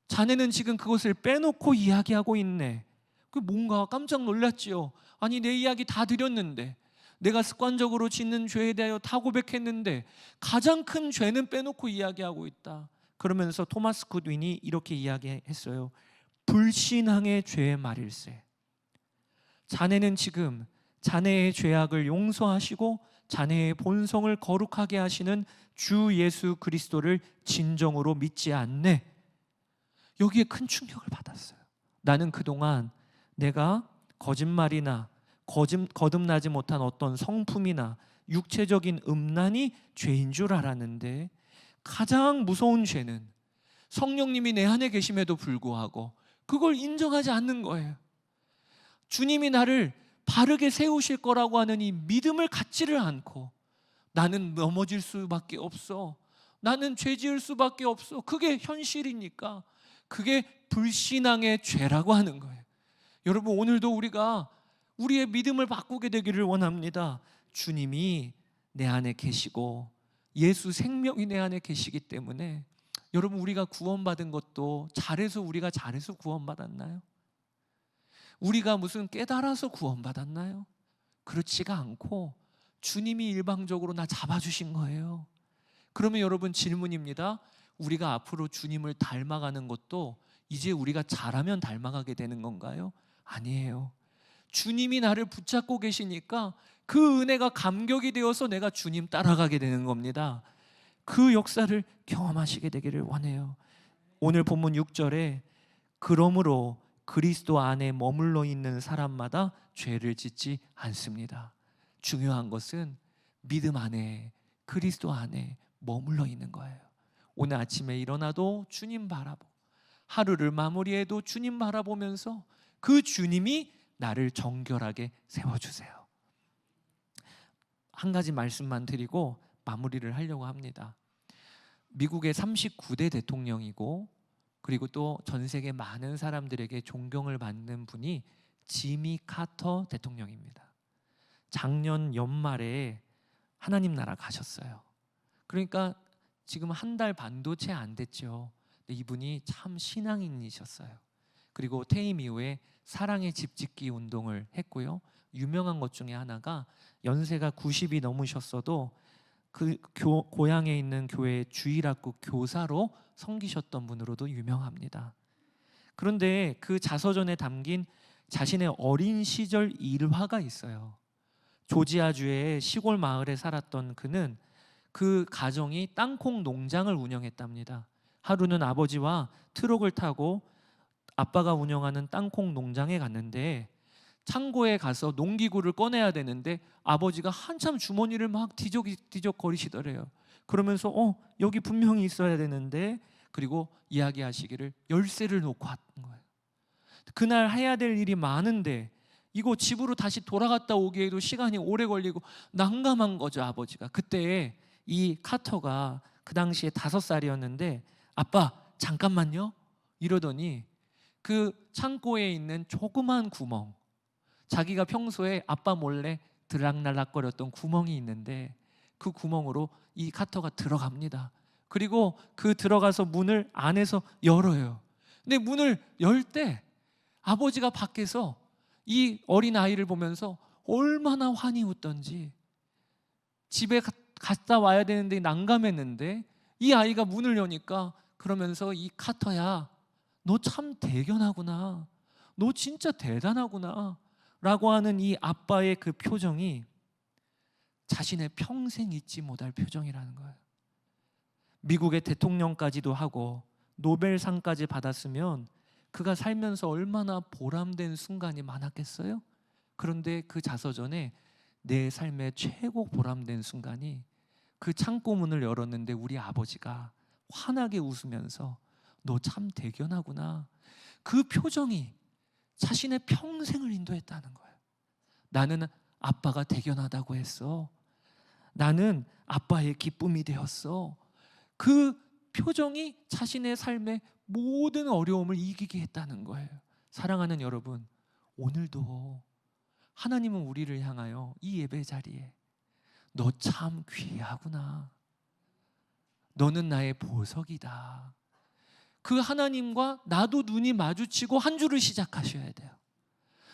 자네는 지금 그것을 빼놓고 이야기하고 있네. 그 뭔가 깜짝 놀랐지요. 아니, 내 이야기 다 드렸는데, 내가 습관적으로 짓는 죄에 대하여 다 고백했는데 가장 큰 죄는 빼놓고 이야기하고 있다. 그러면서 토마스 굿 윈이 이렇게 이야기했어요. 불신앙의 죄의 말일세. 자네는 지금 자네의 죄악을 용서하시고 자네의 본성을 거룩하게 하시는 주 예수 그리스도를 진정으로 믿지 않네. 여기에 큰 충격을 받았어요. 나는 그동안 내가 거짓말이나 거듭나지 못한 어떤 성품이나 육체적인 음란이 죄인 줄 알았는데, 가장 무서운 죄는 성령님이 내 안에 계심에도 불구하고 그걸 인정하지 않는 거예요. 주님이 나를 바르게 세우실 거라고 하는 이 믿음을 갖지를 않고 나는 넘어질 수밖에 없어, 나는 죄 지을 수밖에 없어, 그게 현실이니까 그게 불신앙의 죄라고 하는 거예요. 여러분, 오늘도 우리가 우리의 믿음을 바꾸게 되기를 원합니다. 주님이 내 안에 계시고 예수 생명이 내 안에 계시기 때문에, 여러분, 우리가 구원받은 것도 우리가 잘해서 구원받았나요? 우리가 무슨 깨달아서 구원받았나요? 그렇지가 않고 주님이 일방적으로 나 잡아주신 거예요. 그러면 여러분, 질문입니다. 우리가 앞으로 주님을 닮아가는 것도 이제 우리가 잘하면 닮아가게 되는 건가요? 아니에요. 주님이 나를 붙잡고 계시니까 그 은혜가 감격이 되어서 내가 주님 따라가게 되는 겁니다. 그 역사를 경험하시게 되기를 원해요. 오늘 본문 6절에 그러므로 그리스도 안에 머물러 있는 사람마다 죄를 짓지 않습니다. 중요한 것은 믿음 안에, 그리스도 안에 머물러 있는 거예요. 오늘 아침에 일어나도 주님 바라보고, 하루를 마무리해도 주님 바라보면서 그 주님이 나를 정결하게 세워주세요. 한 가지 말씀만 드리고 마무리를 하려고 합니다. 미국의 39대 대통령이고, 그리고 또 전 세계 많은 사람들에게 존경을 받는 분이 지미 카터 대통령입니다. 작년 연말에 하나님 나라 가셨어요. 그러니까 지금 한 달 반도 채 안 됐죠. 근데 이분이 참 신앙인이셨어요. 그리고 퇴임 이후에 사랑의 집 짓기 운동을 했고요. 유명한 것 중에 하나가 연세가 90이 넘으셨어도 그 고향에 있는 교회 주일학교 교사로 섬기셨던 분으로도 유명합니다. 그런데 그 자서전에 담긴 자신의 어린 시절 일화가 있어요. 조지아주의 시골 마을에 살았던 그는 그 가정이 땅콩 농장을 운영했답니다. 하루는 아버지와 트럭을 타고 아빠가 운영하는 땅콩 농장에 갔는데, 창고에 가서 농기구를 꺼내야 되는데 아버지가 한참 주머니를 막 뒤적거리시더래요. 그러면서 여기 분명히 있어야 되는데, 그리고 이야기하시기를 열쇠를 놓고 왔던 거예요. 그날 해야 될 일이 많은데 이거 집으로 다시 돌아갔다 오기에도 시간이 오래 걸리고 난감한 거죠, 아버지가. 그때 이 카터가 그 당시에 5살이었는데 아빠 잠깐만요 이러더니 그 창고에 있는 조그만 구멍, 자기가 평소에 아빠 몰래 들락날락거렸던 구멍이 있는데 그 구멍으로 이 카터가 들어갑니다. 그리고 그 들어가서 문을 안에서 열어요. 근데 문을 열 때 아버지가 밖에서 이 어린 아이를 보면서 얼마나 환히 웃던지, 집에 갔다 와야 되는데 난감했는데 이 아이가 문을 여니까 그러면서 이 카터야 너 참 대견하구나, 너 진짜 대단하구나 라고 하는 이 아빠의 그 표정이 자신의 평생 잊지 못할 표정이라는 거예요. 미국의 대통령까지도 하고 노벨상까지 받았으면 그가 살면서 얼마나 보람된 순간이 많았겠어요? 그런데 그 자서전에 내 삶의 최고 보람된 순간이 그 창고 문을 열었는데 우리 아버지가 환하게 웃으면서 너 참 대견하구나, 그 표정이 자신의 평생을 인도했다는 거예요. 나는 아빠가 대견하다고 했어. 나는 아빠의 기쁨이 되었어. 그 표정이 자신의 삶의 모든 어려움을 이기게 했다는 거예요. 사랑하는 여러분, 오늘도 하나님은 우리를 향하여 이 예배 자리에 너 참 귀하구나, 너는 나의 보석이다, 그 하나님과 나도 눈이 마주치고 한 주를 시작하셔야 돼요.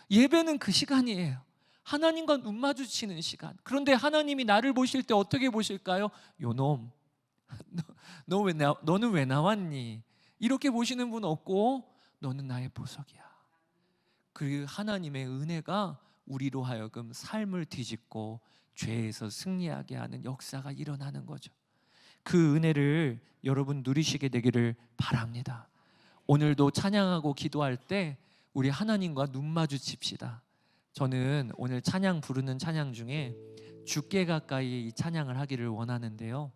예배는 그 시간이에요. 하나님과 눈 마주치는 시간. 그런데 하나님이 나를 보실 때 어떻게 보실까요? 요놈, 너는 왜 나왔니? 이렇게 보시는 분 없고, 너는 나의 보석이야. 그 하나님의 은혜가 우리로 하여금 삶을 뒤집고 죄에서 승리하게 하는 역사가 일어나는 거죠. 그 은혜를 여러분 누리시게 되기를 바랍니다. 오늘도 찬양하고 기도할 때 우리 하나님과 눈 마주칩시다. 저는 오늘 찬양 부르는 찬양 중에 주께 가까이 이 찬양을 하기를 원하는데요.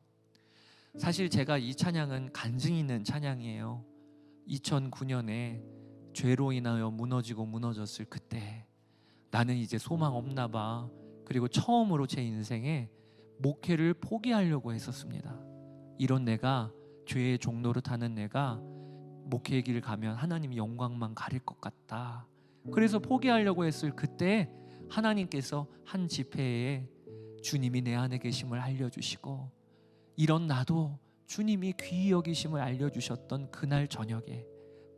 사실 제가 이 찬양은 간증 있는 찬양이에요. 2009년에 죄로 인하여 무너졌을 그때 나는 이제 소망 없나 봐. 그리고 처음으로 제 인생에 목회를 포기하려고 했었습니다. 이런 내가, 죄의 종로를 타는 내가 목회의 길을 가면 하나님이 영광만 가릴 것 같다. 그래서 포기하려고 했을 그때 하나님께서 한 집회에 주님이 내 안에 계심을 알려주시고, 이런 나도 주님이 귀히 여기심을 알려주셨던 그날 저녁에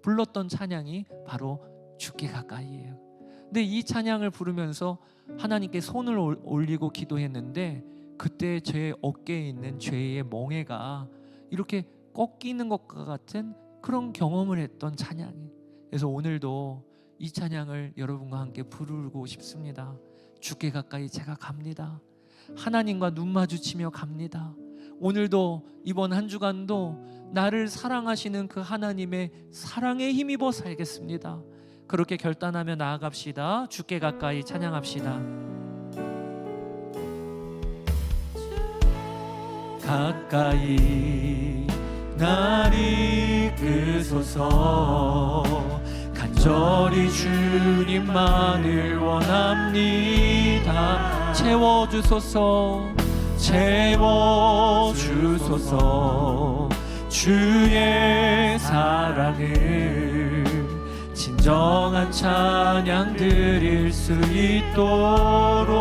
불렀던 찬양이 바로 주께 가까이예요. 근데 이 찬양을 부르면서 하나님께 손을 올리고 기도했는데, 그때 제 어깨에 있는 죄의 멍에가 이렇게 꺾이는 것과 같은 그런 경험을 했던 찬양이. 그래서 오늘도 이 찬양을 여러분과 함께 부르고 싶습니다. 주께 가까이 제가 갑니다. 하나님과 눈 마주치며 갑니다. 오늘도 이번 한 주간도 나를 사랑하시는 그 하나님의 사랑에 힘입어 살겠습니다. 그렇게 결단하며 나아갑시다. 주께 가까이 찬양합시다. 가까이 날 이끄소서. 간절히 주님만을 원합니다. 채워주소서, 채워주소서. 주의 사랑을 진정한 찬양 드릴 수 있도록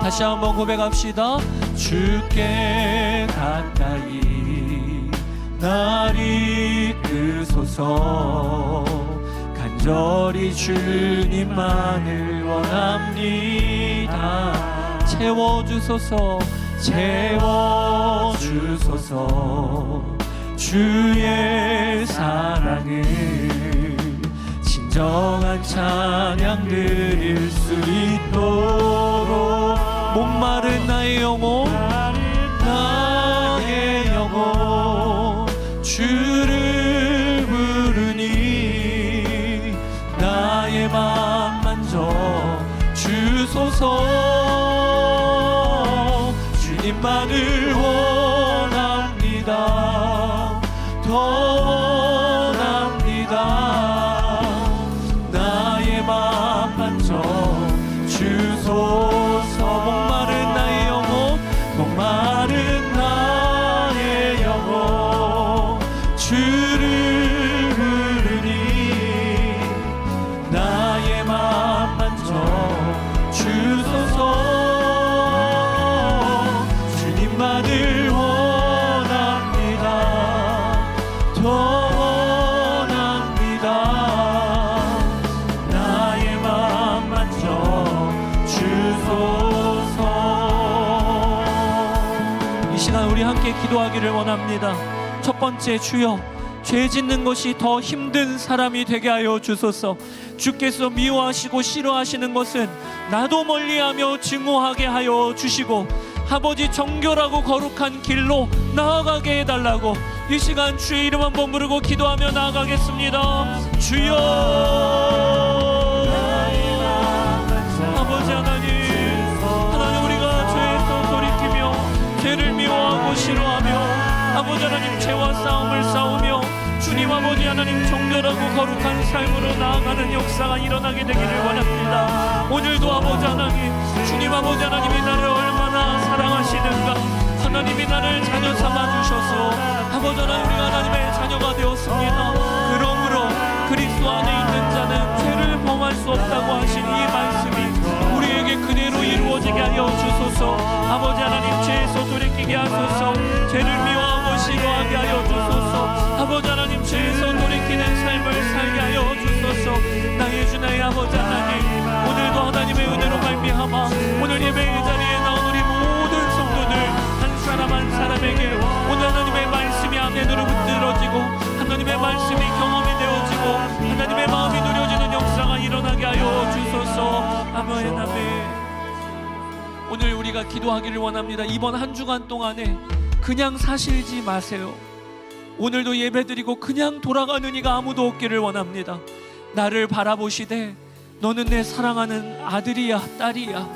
다시 한번 고백합시다. 주께 가까이 날 이끄소서. 간절히 주님만을 원합니다. 채워주소서, 채워주소서. 주의 사랑을 진정한 찬양 드릴 수 있도록 목마른 나의 영혼, 나의 영혼 주를 부르니 나의 맘 만져 주소서. 주님만을 원합니다. 더 원합니다. 나의 맘 만져 주소서. 목마른 나의 영혼, 목마른 나의 영혼 주를 부르니 나의 맘 만져 주소서. 주님만을 원합니다. 더 원합니다. 나의 맘 만져 주소서. 이 시간 우리 함께 기도하기를 원합니다. 첫 번째, 주여, 죄 짓는 것이 더 힘든 사람이 되게 하여 주소서. 주께서 미워하시고 싫어하시는 것은 나도 멀리하며 증오하게 하여 주시고 아버지 정결하고 거룩한 길로 나아가게 해달라고 이 시간 주의 이름 한번 부르고 기도하며 나아가겠습니다. 주여, 아버지 하나님, 하나님 우리가 죄에서 돌이키며 죄를 미워하고 싫어하며 아버지 하나님 죄와 싸움을 싸우며 주님 아버지 하나님 정결하고 거룩한 삶으로 나아가는 역사가 일어나게 되기를 원합니다. 오늘도 아버지 하나님, 주님 아버지 하나님이 나를 얼마나 사랑하시는가, 하나님이 나를 자녀 삼아주셔서 아버지 하나님 우리가 하나님의 자녀가 되었습니다. 그러므로 그리스도 안에 있는 자는 죄를 범할 수 없다고 하신 이 말씀이 우리에게 그대로 이루어지게 하여 주소서. 아버지 하나님 죄에서 돌이키게 하소서. 죄를 미워하고 싫어하게 하여 주소서. 아버지 하나님 죄에서 돌이키는 삶을 살게 하여 주소서. 나의 주 나의 아버지 하나님, 오늘도 하나님의 은혜로 말미암아 오늘 예배의 자리에 나온 우리 모든 성도들 한 사람 한 사람에게 오늘 하나님의 말씀이 안으로 붙들어지고 하나님의 말씀이 경험이 되어지고 하나님의 마음이 누려지는 역사가 일어나게 하여 주소서. 아멘, 아멘. 오늘 우리가 기도하기를 원합니다. 이번 한 주간 동안에 그냥 사실지 마세요. 오늘도 예배드리고 그냥 돌아가는 이가 아무도 없기를 원합니다. 나를 바라보시되 너는 내 사랑하는 아들이야, 딸이야.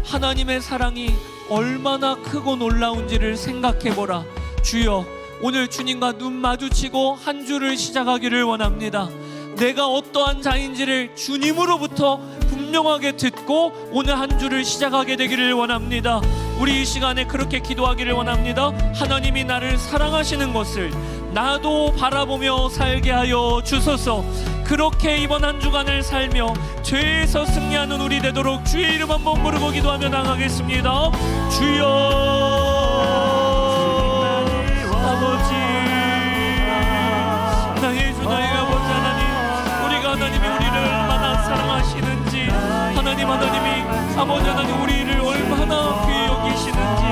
하나님의 사랑이 얼마나 크고 놀라운지를 생각해보라. 주여, 오늘 주님과 눈 마주치고 한 주를 시작하기를 원합니다. 내가 어떠한 자인지를 주님으로부터 분명하게 듣고 오늘 한 주를 시작하게 되기를 원합니다. 우리 이 시간에 그렇게 기도하기를 원합니다. 하나님이 나를 사랑하시는 것을 나도 바라보며 살게 하여 주소서. 그렇게 이번 한 주간을 살며 죄에서 승리하는 우리 되도록 주의 이름 한번 부르고 기도하며 나가겠습니다. 주여, 아버지, 나의 주 나의 아버지 하나님, 우리가 하나님이 우리를 얼마나 사랑하시는지, 하나님이 아버지 하나님 우리를 얼마나 귀히 여기시는지,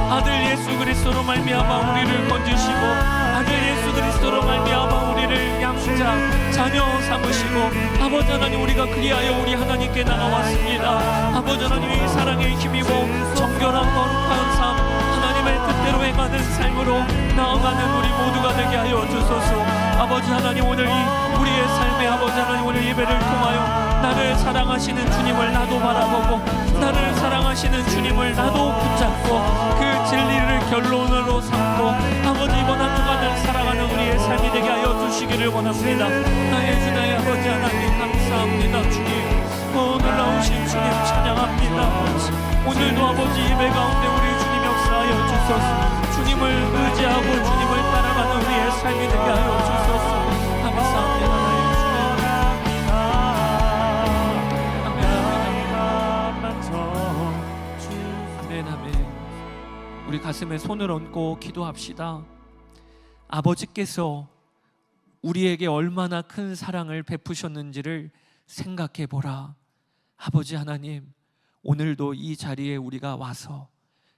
아들 예수 그리스도로 말미암아 우리를 건지시고 아들 예수 그리스도로 말미암아 우리를 양자 자녀 삼으시고 아버지 하나님 우리가 그리하여 우리 하나님께 나아왔습니다. 아버지 하나님 이 사랑에 힘입어 정결한 거룩한 삶 하나님의 뜻대로 행하는 기도하는 삶으로 나아가는 우리 모두가 되게 하여 주소서. 아버지 하나님, 오늘 이 우리의 삶에 아버지 하나님, 오늘 예배를 통하여 나를 사랑하시는 주님을 나도 바라보고, 나를 사랑하시는 주님을 나도 붙잡고, 그 진리를 결론으로 삼고 아버지 이번 한 주간을 살아가는 우리의 삶이 되게 하여 주시기를 원합니다. 나의 주 나의 아버지 하나님, 감사합니다. 주님, 놀라우신 주님 찬양합니다. 오늘도 아버지 예배 가운데 우리 주님 역사하여 주소서. 주님을 의지하고 주님을 따라가는 우리의 삶이 되게 하여 주소서. 감사합니다. 나의 주님. 아멘 아멘. 우리 가슴에 손을 얹고 기도합시다. 아버지께서 우리에게 얼마나 큰 사랑을 베푸셨는지를 생각해 보라. 아버지 하나님, 오늘도 이 자리에 우리가 와서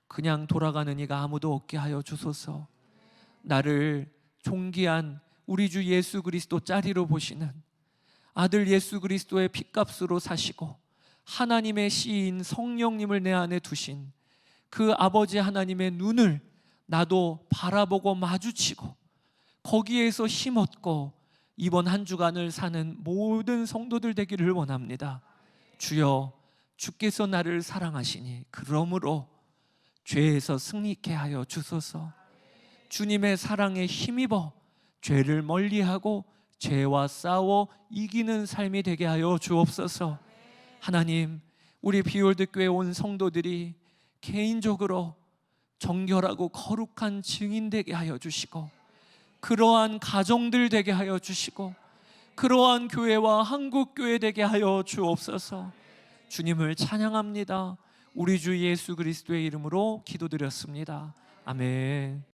그냥 돌아가는 이가 아무도 없게 하여 주소서. 나를 존귀한 우리 주 예수 그리스도 짜리로 보시는 아들 예수 그리스도의 핏값으로 사시고 하나님의 시인 성령님을 내 안에 두신 그 아버지 하나님의 눈을 나도 바라보고 마주치고 거기에서 힘 얻고 이번 한 주간을 사는 모든 성도들 되기를 원합니다. 주여, 주께서 나를 사랑하시니 그러므로 죄에서 승리케 하여 주소서. 주님의 사랑에 힘입어 죄를 멀리하고 죄와 싸워 이기는 삶이 되게 하여 주옵소서. 하나님, 우리 비올드 교회 온 성도들이 개인적으로 정결하고 거룩한 증인 되게 하여 주시고, 그러한 가정들 되게 하여 주시고, 그러한 교회와 한국교회 되게 하여 주옵소서. 주님을 찬양합니다. 우리 주 예수 그리스도의 이름으로 기도드렸습니다. 아멘.